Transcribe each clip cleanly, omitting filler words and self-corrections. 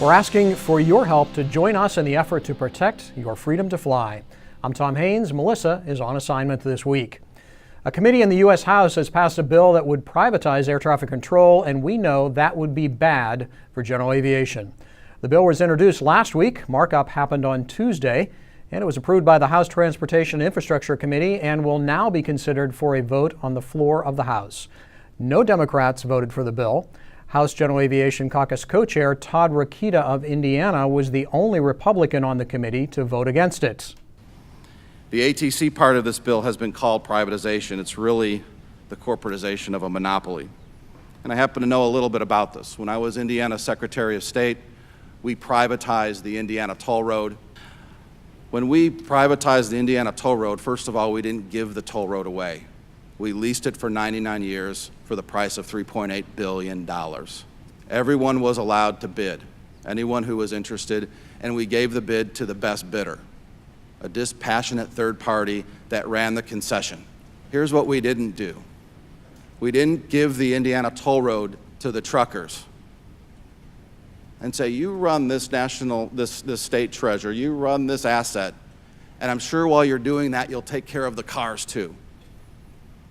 We're asking for your help to join us in the effort to protect your freedom to fly. I'm Tom Haynes. Melissa is on assignment this week. A committee in the U.S. House has passed a bill that would privatize air traffic control, and we know that would be bad for general aviation. The bill was introduced last week. Markup happened on Tuesday, and it was approved by the House Transportation and Infrastructure Committee and will now be considered for a vote on the floor of the House. No Democrats voted for the bill. House General Aviation Caucus co-chair Todd Rokita of Indiana was the only Republican on the committee to vote against it. The ATC part of this bill has been called privatization. It's really the corporatization of a monopoly. And I happen to know a little bit about this. When I was Indiana Secretary of State, we privatized the Indiana Toll Road. When we privatized the Indiana Toll Road, first of all, we didn't give the toll road away. We leased it for 99 years for the price of $3.8 billion. Everyone was allowed to bid, anyone who was interested, and we gave the bid to the best bidder, a dispassionate third party that ran the concession. Here's what we didn't do. We didn't give the Indiana Toll Road to the truckers and say, you run this state treasure, you run this asset, and I'm sure while you're doing that, you'll take care of the cars too.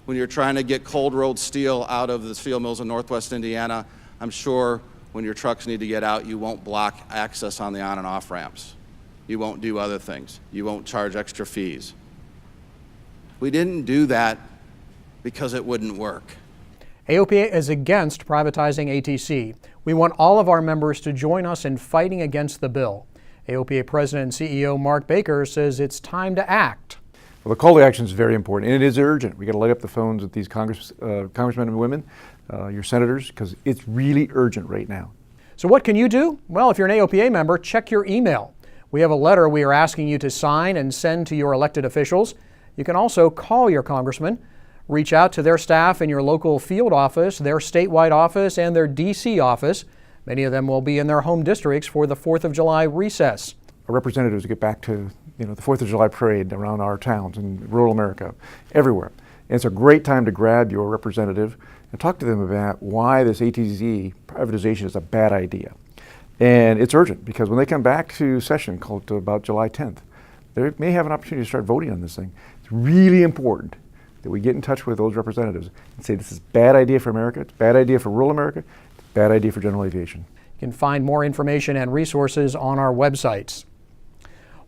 When you're trying to get cold rolled steel out of the steel mills in Northwest Indiana, I'm sure when your trucks need to get out, you won't block access on the on and off ramps. You won't do other things. You won't charge extra fees. We didn't do that because it wouldn't work. AOPA is against privatizing ATC. We want all of our members to join us in fighting against the bill. AOPA President and CEO Mark Baker says it's time to act. Well, the call to action is very important, and it is urgent. We got to light up the phones with these congressmen and women, your senators, because it's really urgent right now. So what can you do? Well, if you're an AOPA member, check your email. We have a letter we are asking you to sign and send to your elected officials. You can also call your congressman, reach out to their staff in your local field office, their statewide office, and their D.C. office. Many of them will be in their home districts for the 4th of July recess. Our representatives get back to the 4th of July parade around our towns in rural America, everywhere. And it's a great time to grab your representative and talk to them about why this ATC privatization is a bad idea. And it's urgent because when they come back to session, called to about July 10th, they may have an opportunity to start voting on this thing. It's really important that we get in touch with those representatives and say this is a bad idea for America, it's a bad idea for rural America, it's a bad idea for general aviation. You can find more information and resources on our websites.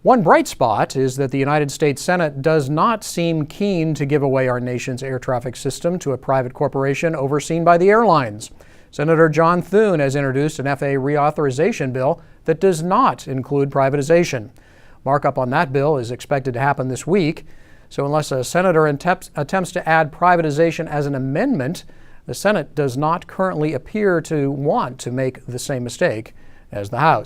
One bright spot is that the United States Senate does not seem keen to give away our nation's air traffic system to a private corporation overseen by the airlines. Senator John Thune has introduced an FAA reauthorization bill that does not include privatization. Markup on that bill is expected to happen this week. So unless a senator attempts to add privatization as an amendment, the Senate does not currently appear to want to make the same mistake as the House.